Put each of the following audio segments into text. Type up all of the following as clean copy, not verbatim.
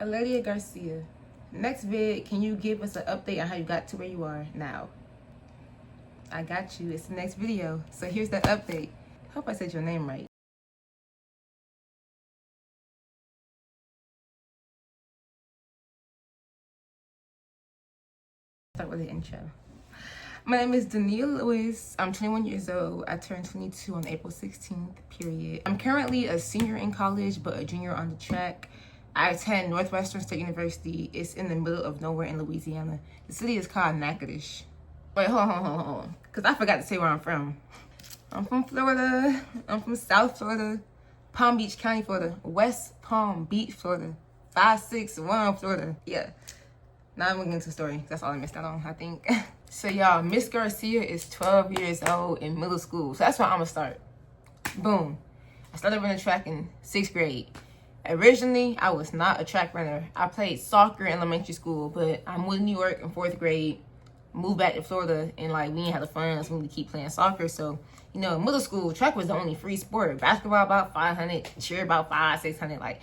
Aledia Garcia. Next vid, can you give us an update on how you got to where you are now? I got you. It's the next video. So here's the update. Hope I said your name right. Start with the intro. My name is Daniela Lewis. I'm 21 years old. I turned 22 on April 16th, period. I'm currently a senior in college, but a junior on the track. I attend Northwestern State University. It's in the middle of nowhere in Louisiana. The city is called Natchitoches. Wait, hold on. Because I forgot to say where I'm from. I'm from Florida. I'm from South Florida. Palm Beach County, Florida. West Palm Beach, Florida. 561 Florida. Yeah. Now I'm getting into the story. That's all I missed out on, I think. So y'all, Miss Garcia is 12 years old in middle school. So that's where I'm gonna start. Boom. I started running track in 6th grade. Originally, I was not a track runner. I played soccer in elementary school, but I moved to New York in 4th grade, moved back to Florida, and like we didn't have the funds for me to keep playing soccer. So, you know, in middle school, track was the only free sport. Basketball about 500, cheer about 500-600, like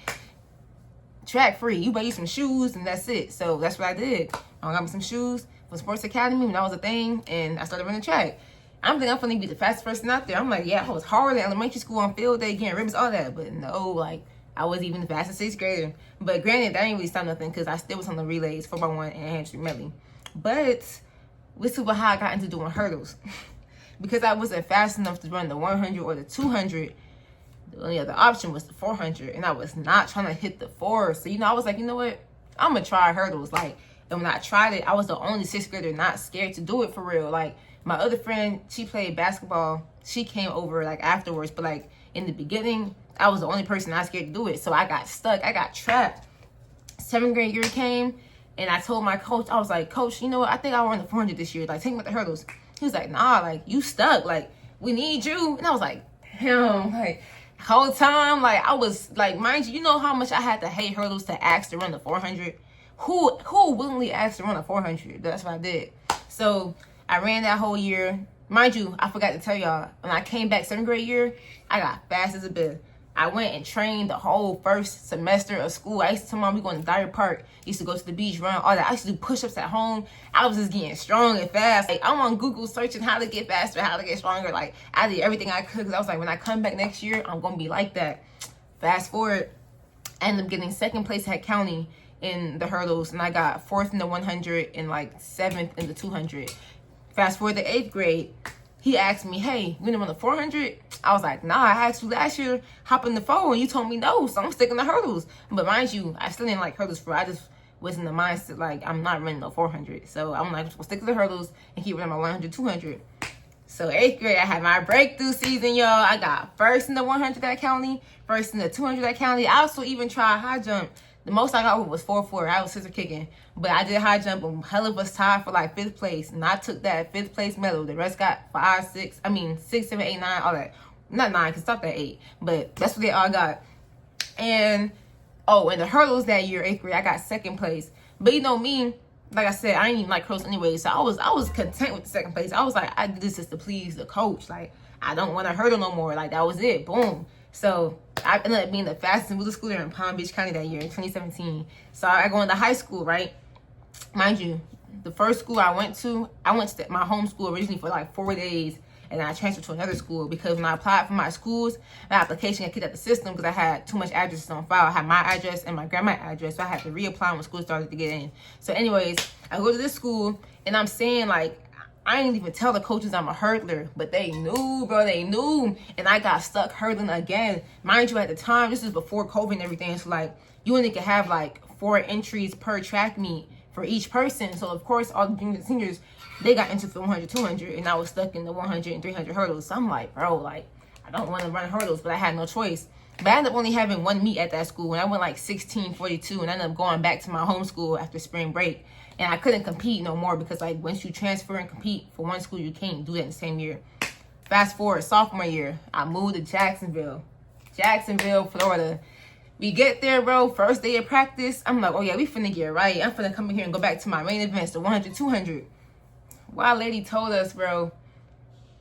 track free. You buy you some shoes and that's it. So that's what I did. I got me some shoes from Sports Academy when that was a thing, and I started running track. I'm thinking I'm gonna be the fastest person out there. I'm like, yeah, I was hard in elementary school on field day, getting ribbons, all that. But no, like, I wasn't even the fastest 6th grader. But granted, that ain't really stop nothing because I still was on the relays, 4x1 and hamstring medley. But this is how I got into doing hurdles. Because I wasn't fast enough to run the 100 or the 200, the only other option was the 400. And I was not trying to hit the 4. So, you know, I was like, you know what? I'm gonna try hurdles. Like, and when I tried it, I was the only 6th grader not scared to do it for real. Like, my other friend, she played basketball. She came over like afterwards, but like in the beginning, I was the only person not scared to do it. So I got stuck. I got trapped. 7th grade year came, and I told my coach, I was like, Coach, you know what? I think I'll run the 400 this year. Like, take me with the hurdles. He was like, nah, like, you stuck. Like, we need you. And I was like, damn. Like, whole time, like, I was like, mind you, you know how much I had to hate hurdles to ask to run the 400? Who willingly asked to run a 400? That's what I did. So I ran that whole year. Mind you, I forgot to tell y'all, when I came back 7th grade year, I got fast as a bitch. I went and trained the whole first semester of school. I used to tell Mom we going to Dyer Park. Used to go to the beach, run, all that. I used to do push-ups at home. I was just getting strong and fast. Like, I'm on Google searching how to get faster, how to get stronger. Like, I did everything I could because I was like, when I come back next year, I'm going to be like that. Fast forward, I ended up getting 2nd place at county in the hurdles, and I got 4th in the 100 and like 7th in the 200. Fast forward to 8th grade, he asked me, hey, you gonna run the 400? I was like, nah, I asked you last year, hop in the 4, and you told me no, so I'm sticking to hurdles. But mind you, I still didn't like hurdles for, I just was in the mindset, like, I'm not running no 400. So I'm like, we'll stick to the hurdles and keep running my 100, 200. So 8th grade, I had my breakthrough season, y'all. I got 1st in the 100 at county, 1st in the 200 at county. I also even tried high jump. The most I got was 4-4. I was scissor kicking. But I did high jump and hell of us tied for like 5th place. And I took that 5th place medal. The rest got 5, 6, 7, 8, 9, all that. Not 9, because stopped at 8. But that's what they all got. And, oh, in the hurdles that year, 8th grade, I got 2nd place. But you know me, like I said, I ain't even like hurdles anyway. So I was content with the 2nd place. I was like, I did this just to please the coach. Like, I don't want to hurdle no more. Like, that was it. Boom. So I ended up being the fastest middle schooler in Palm Beach County that year in 2017. So I go into high school, right? Mind you, the first school I went to my home school originally for like 4 days, and I transferred to another school because when I applied for my schools, my application got kicked out the system because I had too much addresses on file. I had my address and my grandma's address, so I had to reapply when school started to get in. So anyways, I go to this school, and I'm saying, like, I didn't even tell the coaches I'm a hurdler, but they knew, bro, they knew. And I got stuck hurdling again. Mind you, at the time, this is before COVID and everything. So, like, you only could have, like, 4 entries per track meet for each person. So, of course, all the juniors and seniors, they got into the 100, 200, and I was stuck in the 100 and 300 hurdles. So, I'm like, bro, like, I don't want to run hurdles, but I had no choice. But I ended up only having 1 meet at that school, and I went, like, 16:42, and I ended up going back to my home school after spring break. And I couldn't compete no more because, like, once you transfer and compete for one school, you can't do that in the same year. Fast forward, sophomore year, I moved to Jacksonville, Florida. We get there, bro, first day of practice. I'm like, oh, yeah, we finna get right. I'm finna come in here and go back to my main events, the 100, 200. Wild lady told us, bro,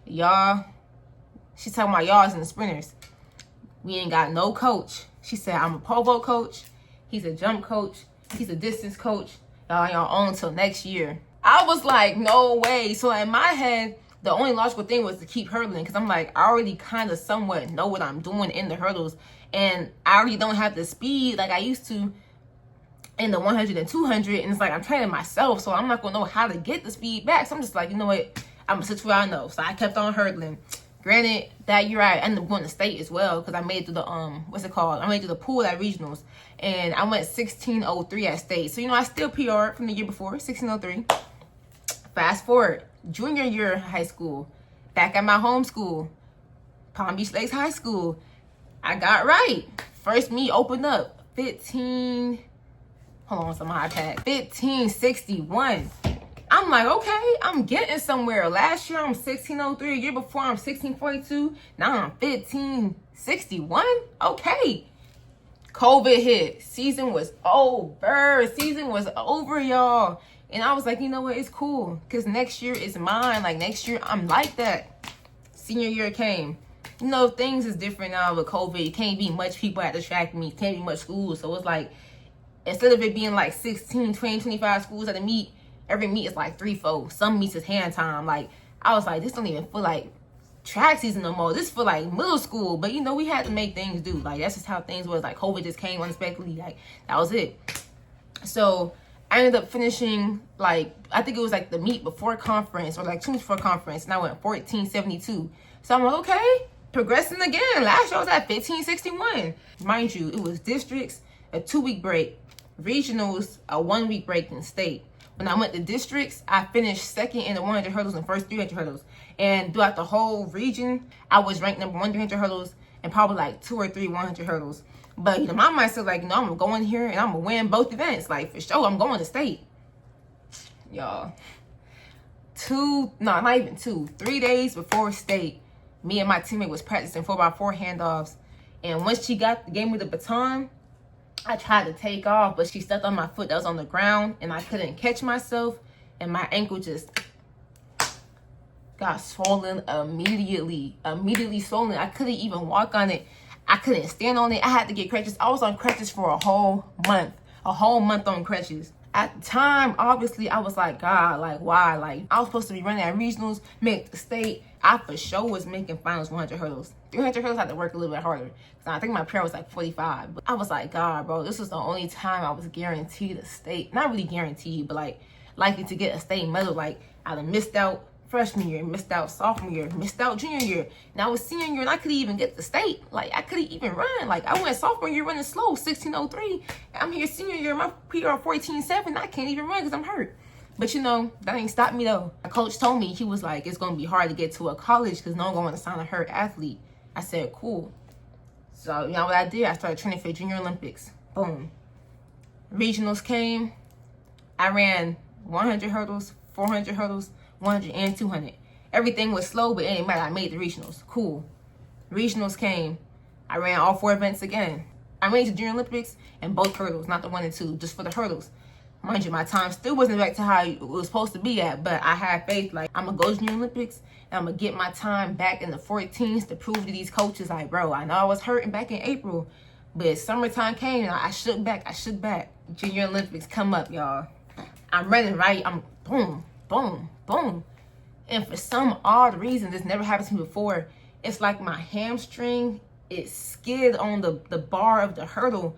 y'all, she's talking about y'all in the sprinters. We ain't got no coach. She said, I'm a pole vault coach. He's a jump coach. He's a distance coach. Y'all on till next year. I was like, no way. So in my head, the only logical thing was to keep hurdling, because I'm like, I already kind of somewhat know what I'm doing in the hurdles, and I already don't have the speed like I used to in the 100 and 200, and it's like I'm training myself, so I'm not gonna know how to get the speed back. So I'm just like, you know what, I'm gonna switch what I know. So I kept on hurdling. Granted, that year I ended up going to state as well, because I made it through the I made it through the pool at regionals, and I went 16:03 at state. So I still PR'd from the year before, 16:03. Fast forward, junior year of high school, back at my home school, Palm Beach Lakes High School, I got right. First meet opened up 1561. I'm like, okay, I'm getting somewhere. Last year I'm 1603, year before I'm 1642, now I'm 1561. Okay. COVID hit. Season was over, y'all. And I was like, you know what, it's cool, because next year is mine. Like, next year I'm like that. Senior year came. Things is different now with COVID. You can't be much people at the track meet, can't be much schools. So it's like, instead of it being like 16, 20, 25 schools at a meet, every meet is like 3-4. Some meets is hand time. Like, I was like, this don't even feel like track season no more. This feel like middle school. But we had to make things do. Like, that's just how things was. Like, COVID just came unexpectedly. Like, that was it. So I ended up finishing, like, I think it was like the meet before conference, or like 2 weeks before conference, and I went 1472. So I'm like, okay, progressing again. Last year I was at 1561. Mind you, it was districts, a 2-week break, regionals, a 1-week break, in state. When I went to districts, I finished second in the 100 hurdles and first 300 hurdles. And throughout the whole region, I was ranked number 1 300 hurdles and probably like 2 or 3 100 hurdles. But my mindset, like, I'm gonna go in here and I'm gonna win both events. Like, for sure, I'm going to state. Y'all, 3 days before state, me and my teammate was practicing 4x4 handoffs. And once she gave me the baton, I tried to take off, but she stepped on my foot that was on the ground, and I couldn't catch myself, and my ankle just got swollen immediately swollen. I couldn't even walk on it. I couldn't stand on it. I had to get crutches. I was on crutches for a whole month on crutches. At the time, obviously, I was like, God, like, why? Like, I was supposed to be running at regionals, make the state. I for sure was making finals 100 hurdles. 300 hurdles, I had to work a little bit harder. So I think my prayer was like 45. But I was like, God, bro, this was the only time I was guaranteed a state. Not really guaranteed, but like likely to get a state medal. Like, I done missed out freshman year, missed out sophomore year, missed out junior year. Now it was senior year, and I couldn't even get the state. Like, I couldn't even run. Like, I went sophomore year running slow, 1603. I'm here senior year, my PR 14.7. I can't even run because I'm hurt. But that ain't stopped me though. My coach told me, he was like, it's gonna be hard to get to a college because no one gonna want to sign a hurt athlete. I said, cool. So what I did? I started training for Junior Olympics. Boom. Regionals came. I ran 100 hurdles, 400 hurdles, 100 and 200. Everything was slow, but it didn't matter. I made the regionals. Cool. Regionals came. I ran all 4 events again. I made the Junior Olympics and both hurdles, not the 1 and 2, just for the hurdles. Mind you, my time still wasn't back to how it was supposed to be at, but I had faith. Like, I'm going to go to Junior Olympics, and I'm going to get my time back in the 14s to prove to these coaches, like, bro, I know I was hurting back in April, but summertime came, and I shook back. Junior Olympics come up, y'all. I'm running right. I'm boom, boom, boom. And for some odd reason, this never happened to me before, it's like my hamstring, it skid on the bar of the hurdle.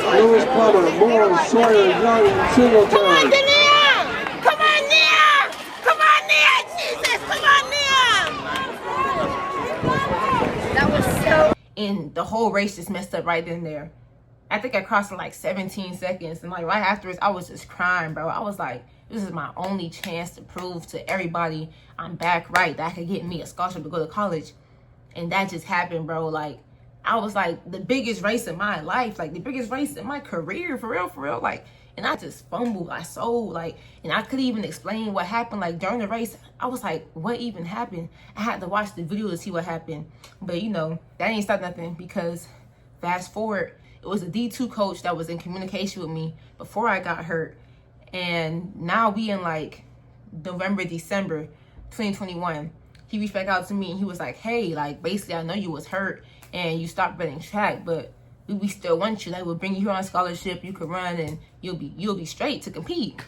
Lewis Plummer, Moore, Sawyer, Young, and Singletary. Come on, Dania! Come on, Nia! Come on, Nia! Jesus, come on, Nia! That was so... And the whole race just messed up right then and there. I think I crossed in like 17 seconds. And like right afterwards, I was just crying, bro. I was like, this is my only chance to prove to everybody I'm back right, that could get me a scholarship to go to college. And that just happened, bro. Like, I was like, the biggest race in my life, like the biggest race in my career, for real. Like, and I just fumbled. I sold, like, and I couldn't even explain what happened. Like, during the race, I was like, what even happened? I had to watch the video to see what happened. But that ain't stop nothing, because fast forward, it was a D2 coach that was in communication with me before I got hurt. And now we in like November, December 2021. He reached back out to me and he was like, hey, like, basically, I know you was hurt and you stopped running track, but we still want you. Like, we'll bring you here on scholarship. You could run and you'll be straight to compete.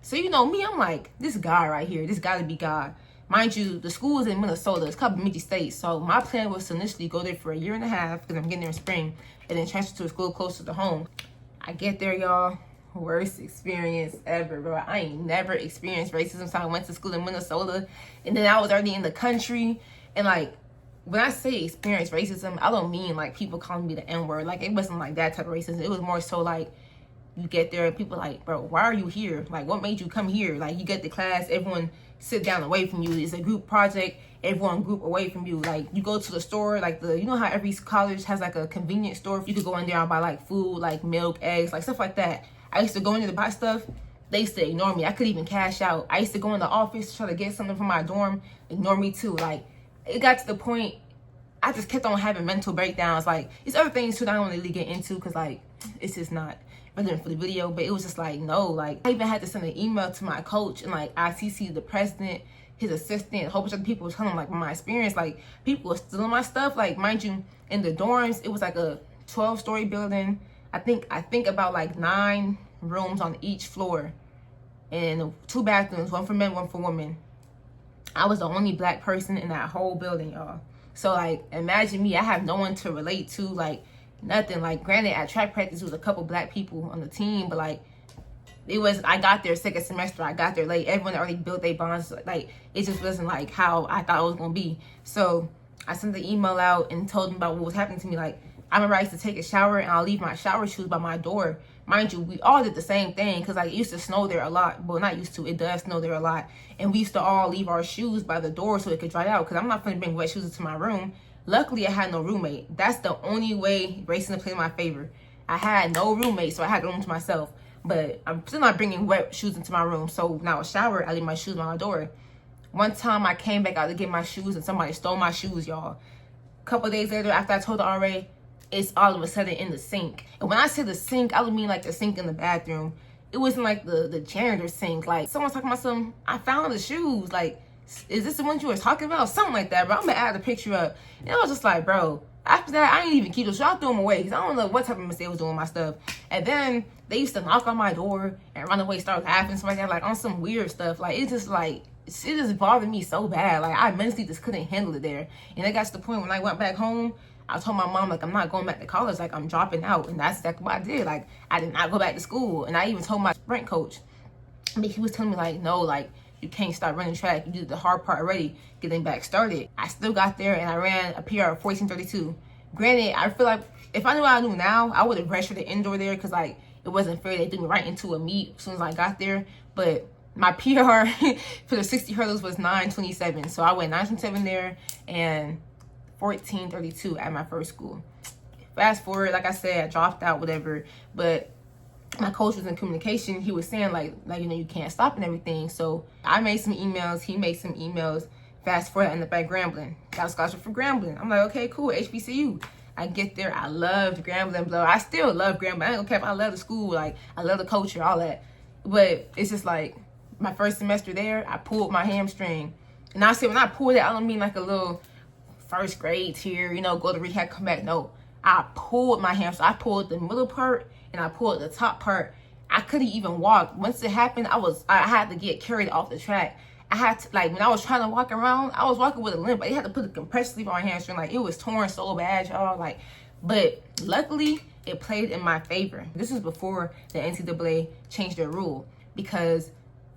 So, you know, me, I'm like, this guy right here, this got to be God. Mind you, the school is in Minnesota. It's called Bemidji State. So my plan was to initially go there for 1.5 years because I'm getting there in spring and then transfer to a school closer to home. I get there, y'all. Worst experience ever, bro. I ain't never experienced racism. So I went to school in Minnesota and then I was already in the country. And like, when I say experience racism, I don't mean like people calling me the N-word. Like, it wasn't like that type of racism. It was more so like, you get there and people like, bro, why are you here? Like, what made you come here? Like, you get to class, everyone sit down away from you. It's a group project, everyone group away from you. Like, you go to the store, like you know how every college has like a convenience store? You could go in there and buy like food, like milk, eggs, like stuff like that. I used to go in there to buy stuff. They used to ignore me. I couldn't even cash out. I used to go in the office to try to get something from my dorm, ignore me too. Like, it got to the point, I just kept on having mental breakdowns. Like, it's other things too that I don't really get into because like, it's just not relevant for the video, but it was just like, no, like, I even had to send an email to my coach and like I CC'd the president, his assistant, a whole bunch of people was telling like my experience, like people were stealing my stuff. Like, mind you, in the dorms, it was like a 12-story building. I think about like 9 rooms on each floor and 2 bathrooms, 1 for men, 1 for women. I was the only black person in that whole building, y'all. So like, imagine me, I have no one to relate to, like nothing. Like, granted, at track practice, there was a couple black people on the team, but like, I got there 2nd semester, I got there late. Everyone already built their bonds. Like, it just wasn't like how I thought it was gonna be. So I sent the email out and told them about what was happening to me. Like, I remember I used to take a shower and I'll leave my shower shoes by my door. Mind you, we all did the same thing because like, it used to snow there a lot. Well, not used to, it does snow there a lot. And we used to all leave our shoes by the door so it could dry out because I'm not gonna bring wet shoes into my room. Luckily, I had no roommate. That's the only way racism played in my favor. I had no roommate, so I had the room to myself. But I'm still not bringing wet shoes into my room. So now a shower, I leave my shoes by my door. One time I came back out to get my shoes and somebody stole my shoes, y'all. A couple days later, after I told the RA, it's all of a sudden in the sink. And when I say the sink, I don't mean like the sink in the bathroom. It wasn't like the janitor sink. Like, someone's talking about something, I found the shoes. Like, is this the one you were talking about? Something like that, bro. I'm gonna add the picture up. And I was just like, bro, after that, I didn't even keep those shoes. I threw them away because I don't know what type of mistake I was doing with my stuff. And then they used to knock on my door and run away, start laughing, stuff like that, like on some weird stuff. Like, it just bothered me so bad. Like, I mentally just couldn't handle it there. And it got to the point when I went back home, I told my mom, like, I'm not going back to college. Like, I'm dropping out. And that's exactly what I did. Like, I did not go back to school. And I even told my sprint coach. I mean, he was telling me, like, no, like, you can't start running track. You did the hard part already, getting back started. I still got there and I ran a PR of 14:32. Granted, I feel like if I knew what I knew now, I would have redshirted indoor there because, like, it wasn't fair. They threw me right into a meet as soon as I got there. But my PR for the 60 hurdles was 9:27. So I went 9:27 there and 14:32 at my first school. Fast forward, like I said, I dropped out, whatever. But my coach was in communication. He was saying like you know, you can't stop and everything. So I made some emails. He made some emails. Fast forward, I ended up at Grambling. Got a scholarship for Grambling. I'm like, okay, cool, HBCU. I get there. I loved Grambling, bro. I still love Grambling. I don't care if I love the school. Like, I love the culture, all that. But it's just like, my first semester there, I pulled my hamstring. And I said, when I pulled it, I don't mean like a little first grade tear, you know, go to rehab, come back. No, I pulled my hamstring. I pulled the middle part and I pulled the top part. I couldn't even walk. Once it happened, I had to get carried off the track. I had to, like, when I was trying to walk around, I was walking with a limp. I had to put a compressed sleeve on my hamstring. Like, it was torn so bad, y'all. Like, but luckily, it played in my favor. This is before the NCAA changed their rule, because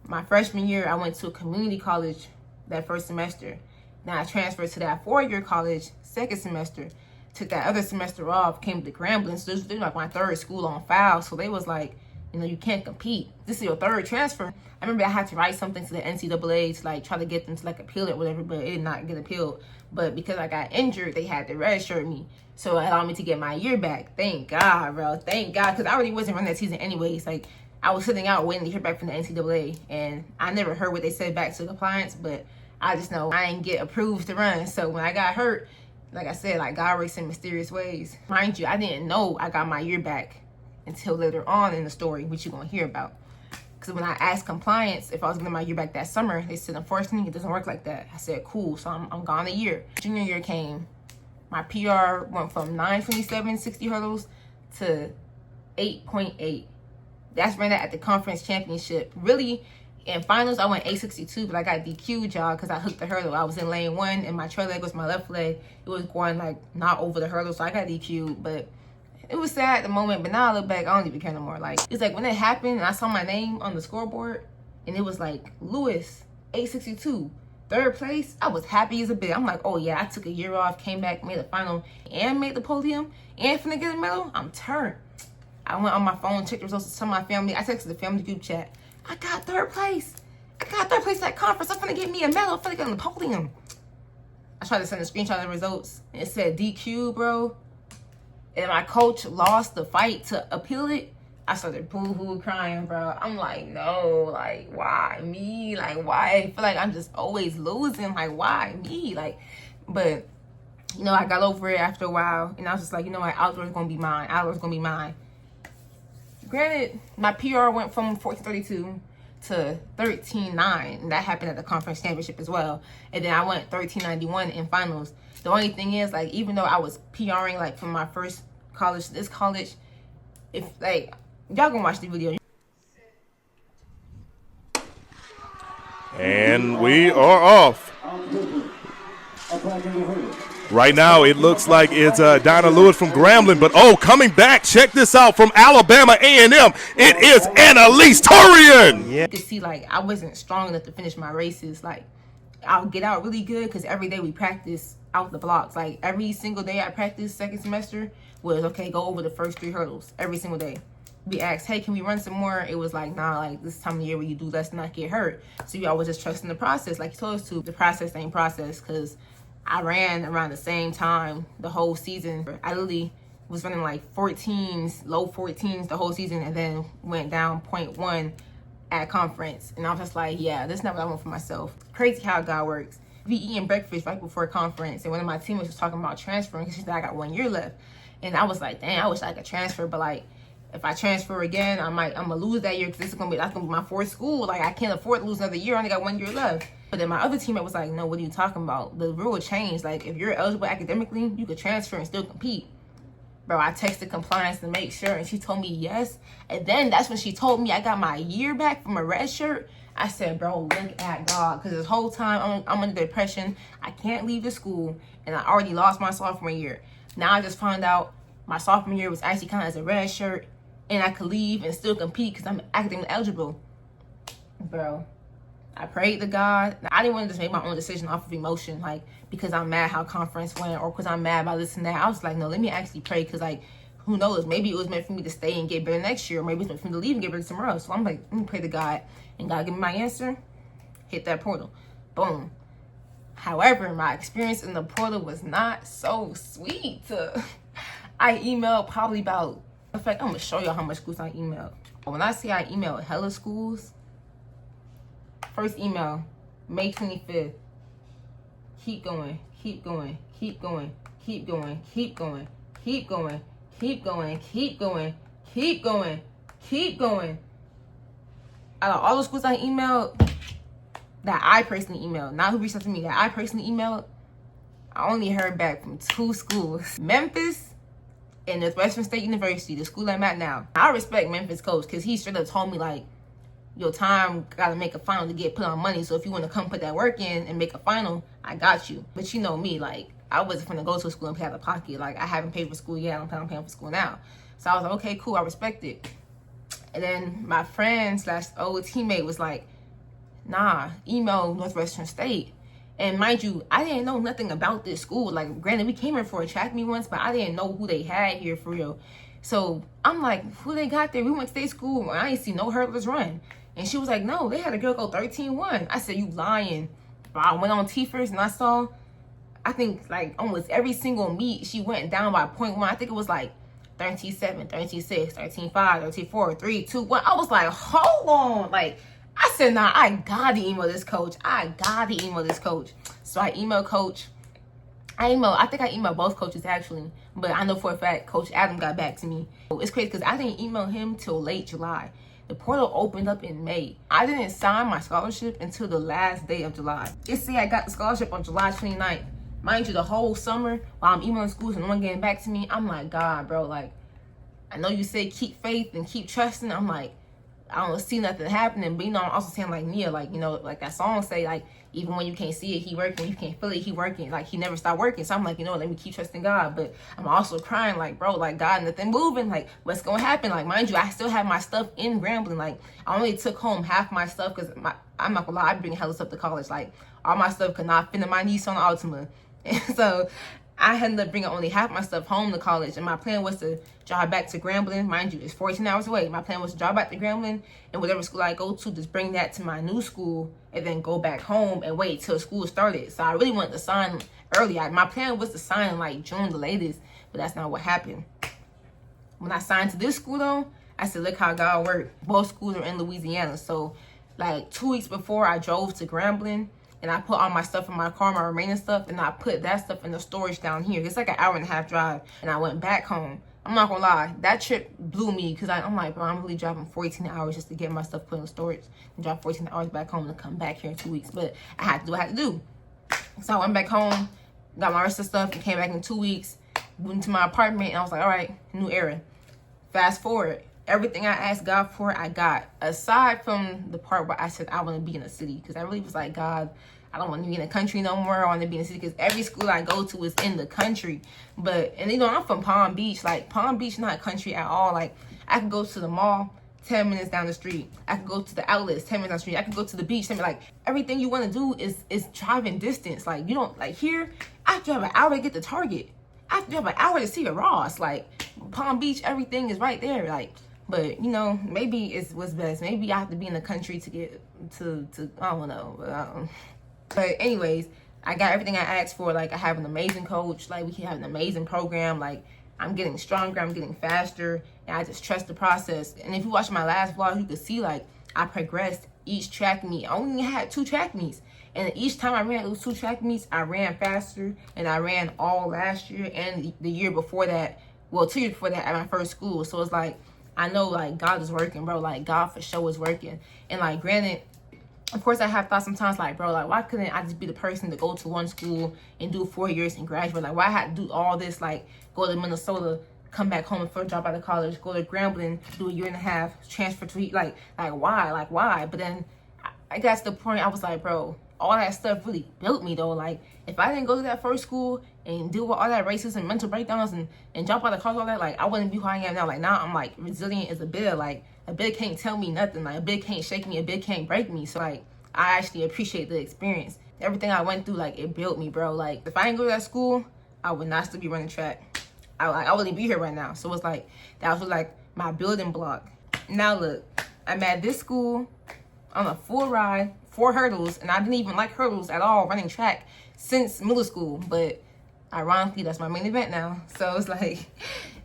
my freshman year, I went to a community college that first semester. Then I transferred to that 4-year college, second semester. Took that other semester off, came to Grambling. So this was like my third school on file. So they was like, you know, you can't compete. This is your third transfer. I remember I had to write something to the NCAA to like try to get them to like appeal it or whatever, but it did not get appealed. But because I got injured, they had to redshirt me. So it allowed me to get my year back. Thank God, bro. Thank God. Because I already wasn't running that season anyways. Like, I was sitting out waiting to hear back from the NCAA. And I never heard what they said back to compliance, but I just know I didn't get approved to run. So when I got hurt, like I said, like, God works in mysterious ways. Mind you, I didn't know I got my year back until later on in the story, which you're going to hear about. Because when I asked compliance if I was getting my year back that summer, they said, unfortunately, it doesn't work like that. I said, cool, so I'm gone a year. Junior year came. My PR went from 9:27 60 hurdles to 8.8. That's ran at the conference championship. Really, in finals, I went 8:62, but I got DQ'd, y'all, because I hooked the hurdle. I was in lane 1, and my trail leg was my left leg. It was going, like, not over the hurdle, so I got DQ'd. But it was sad at the moment, but now I look back, I don't even care no more. Like, it's like when it happened, and I saw my name on the scoreboard, and it was like, Lewis, 8:62, third place. I was happy as a bitch. I'm like, oh, yeah, I took a year off, came back, made the final, and made the podium, and finna get a medal. I'm turned. I went on my phone, checked the results to my family. I texted the family group chat. I got third place. I got third place at that conference. I'm finna get me a medal. I'm finna get on the podium. I tried to send a screenshot of the results. And it said DQ, bro. And my coach lost the fight to appeal it. I started boo-hoo crying, bro. I'm like, no, like, why me? Like, why? I feel like I'm just always losing. Like, why me? Like, but, you know, I got over it after a while. And I was just like, you know what? Outdoors gonna be mine. Outdoors gonna be mine. Granted, my PR went from 14:32 to 13:09, and that happened at the conference championship as well. And then I went 13:91 in finals. The only thing is, like, even though I was PRing, like, from my first college to this college, if, like, y'all gonna watch the video. And we are off. Right now, it looks like it's Donna Lewis from Grambling, but coming back, check this out from Alabama A&M. It is Annalise Torian. You can see, like, I wasn't strong enough to finish my races. Like, I'll get out really good because every day we practice out the blocks. Like, every single day I practiced second semester was, okay, go over the first 3 hurdles every single day. We asked, hey, can we run some more? It was like, nah, like, this time of year where you do less and not get hurt. So you always just trust in the process, like you told us to. The process ain't process, because I ran around the same time the whole season. I literally was running like 14s, low 14s the whole season, and then went down 0.1 at conference. And I was just like, yeah, this is not what I want for myself. Crazy how God works. We eating breakfast right before conference, and one of my teammates was talking about transferring because she said I got 1 year left. And I was like, dang, I wish I could transfer, but like, if I transfer again, I'm gonna lose that year because that's gonna be my 4th school. Like, I can't afford to lose another year. I only got 1 year left. But then my other teammate was like, no, what are you talking about? The rule changed. Like, if you're eligible academically, you could transfer and still compete. Bro, I texted compliance to make sure, and she told me yes. And then that's when she told me I got my year back from a red shirt. I said, bro, look at God. Because this whole time I'm under depression. I can't leave the school, and I already lost my sophomore year. Now I just found out my sophomore year was actually kind of as a red shirt, and I could leave and still compete because I'm academically eligible. Bro, I prayed to God. I didn't want to just make my own decision off of emotion, like, because I'm mad how conference went or because I'm mad about this and that. I was like, no, let me actually pray, because, like, who knows? Maybe it was meant for me to stay and get better next year, or maybe it's meant for me to leave and get better somewhere else. So I'm like, let me pray to God, and God give me my answer. Hit that portal. Boom. However, my experience in the portal was not so sweet. I emailed probably about, in fact, I'm going to show y'all how much schools I emailed. When I say I emailed hella schools, first email, May 25th. Keep going, keep going, keep going, keep going, keep going, keep going, keep going, keep going, keep going, keep going. Out of all the schools I emailed, that I personally emailed, not who reached out to me, that I personally emailed, I only heard back from 2 schools. Memphis and Northwestern State University, the school I'm at now. I respect Memphis coach because he straight up told me, like, your time gotta make a final to get put on money. So if you want to come put that work in and make a final, I got you. But you know me, like, I wasn't gonna go to a school and pay out of pocket. Like, I haven't paid for school yet. I don't plan on paying for school now. So I was like, okay, cool, I respect it. And then my friend / old teammate was like, nah, email Northwestern State. And mind you, I didn't know nothing about this school. Like, granted, we came here for a track meet once, but I didn't know who they had here for real. So I'm like, who they got there? We went to state school, and I didn't see no hurdlers run. And she was like, no, they had a girl go 13-1. I said, you lying. I went on T-First, and I saw, I think, like, almost every single meet, she went down by 0.1. I think it was like 13-7, 13-6, 13-5, 13-4, 3, 2, 1. I was like, hold on. Like, I said, nah, I gotta email this coach. I gotta email this coach. So I emailed coach. I think I emailed both coaches, actually. But I know for a fact Coach Adam got back to me. It's crazy because I didn't email him till late July. The portal opened up in May. I didn't sign my scholarship until the last day of July. It say I got the scholarship on July 29th. Mind you, the whole summer while I'm emailing schools and no one getting back to me, I'm like, God, bro, like, I know you say keep faith and keep trusting. I'm like, I don't see nothing happening. But, you know, I'm also saying, like, Nia, like, you know, like that song say, like, even when you can't see it, he working. You can't feel it, he working. Like, he never stopped working. So I'm like, you know, let me keep trusting God. But I'm also crying, like, bro, like, God, nothing moving. Like, what's going to happen? Like, mind you, I still have my stuff in Grambling. Like, I only took home half my stuff because I'm not going to lie, I bring hella stuff to college. Like, all my stuff could not fit in my Nissan Altima. And so I ended up bringing only half my stuff home to college, and my plan was to drive back to Grambling. Mind you, it's 14 hours away. My plan was to drive back to Grambling, and whatever school I go to, just bring that to my new school, and then go back home and wait till school started. So I really wanted to sign early. My plan was to sign in like June the latest, but that's not what happened. When I signed to this school though, I said, look how God worked. Both schools are in Louisiana. So like 2 weeks before I drove to Grambling, and I put all my stuff in my car, my remaining stuff, and I put that stuff in the storage down here. It's like an 1.5 hour drive, and I went back home. I'm not gonna lie, that trip blew me, because I'm like, bro, I'm really driving 14 hours just to get my stuff put in storage and drive 14 hours back home to come back here in 2 weeks. But I had to do what I had to do. So I went back home, got my rest of the stuff, and came back in 2 weeks, moved into my apartment, and I was like, all right, new era. Fast forward, everything I asked God for, I got. Aside from the part where I said I want to be in a city, because I really was like, God, I don't want to be in the country no more. I want to be in the city, because every school I go to is in the country. But, and you know, I'm from Palm Beach. Like, Palm Beach not country at all. Like, I could go to the mall 10 minutes down the street. I could go to the outlets 10 minutes down the street. I could go to the beach. Like, everything you want to do is driving distance. Like, you don't, like here, I have to drive an hour to get to Target. I have to drive an hour to see a Ross. Like, Palm Beach, everything is right there. Like, but, you know, maybe it's what's best. Maybe I have to be in the country to get to I don't know. But anyways, I got everything I asked for. Like, I have an amazing coach. Like, we have an amazing program. Like, I'm getting stronger. I'm getting faster. And I just trust the process. And if you watch my last vlog, you could see, like, I progressed each track meet. I only had 2 track meets. And each time I ran those 2 track meets, I ran faster. And I ran all last year and the year before that. Well, 2 years before that at my first school. So it's like, I know, like, God is working, bro. Like, God for sure is working. And, like, granted, of course, I have thought sometimes, like, bro, like, why couldn't I just be the person to go to one school and do 4 years and graduate? Like, why I had to do all this, like, go to Minnesota, come back home and first drop out of college, go to Grambling, do a 1.5 years, transfer to, like, why? Like, why? But then I got to the point I was like, bro, all that stuff really built me, though. Like, if I didn't go to that first school and deal with all that racism, mental breakdowns, and jump out of college, all that, like, I wouldn't be who I am now. Like, now I'm, like, resilient as a bear. Like, a bid can't tell me nothing. Like, a bid can't shake me. A bid can't break me. So, like, I actually appreciate the experience. Everything I went through, like, it built me, bro. Like, if I didn't go to that school, I would not still be running track. I wouldn't be here right now. So it's like, that was like my building block. Now look, I'm at this school on a full ride, 4 hurdles, and I didn't even like hurdles at all, running track since middle school. But ironically, that's my main event now. So it's like,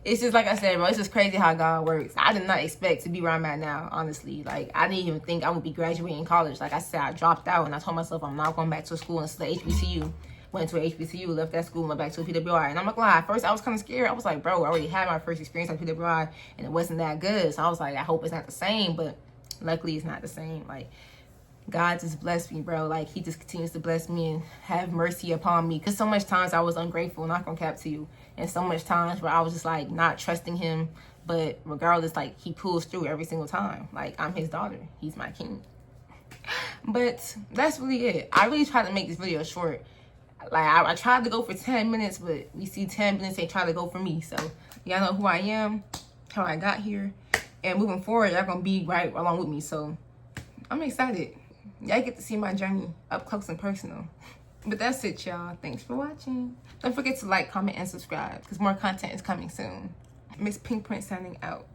it's just like I said, bro, it's just crazy how God works. I did not expect to be where I'm at now, honestly. Like, I didn't even think I would be graduating college. Like I said, I dropped out and I told myself I'm not going back to school until HBCU. Went to a HBCU, left that school, went back to a PWI. And I'm not gonna lie, at first I was kind of scared. I was like, bro, I already had my first experience at PWI and it wasn't that good. So I was like, I hope it's not the same. But luckily it's not the same. Like, God just blessed me, bro. Like, he just continues to bless me and have mercy upon me. Because so much times I was ungrateful, not gonna cap to you. And so much times where I was just like not trusting him. But regardless, like, he pulls through every single time. Like, I'm his daughter. He's my king. But that's really it. I really tried to make this video short. Like, I tried to go for 10 minutes, but you see 10 minutes, they try to go for me. So y'all know who I am, how I got here. And moving forward, y'all gonna be right along with me. So I'm excited. Y'all get to see my journey up close and personal. But that's it, y'all. Thanks for watching. Don't forget to like, comment, and subscribe, because more content is coming soon. Miss Pink Print signing out.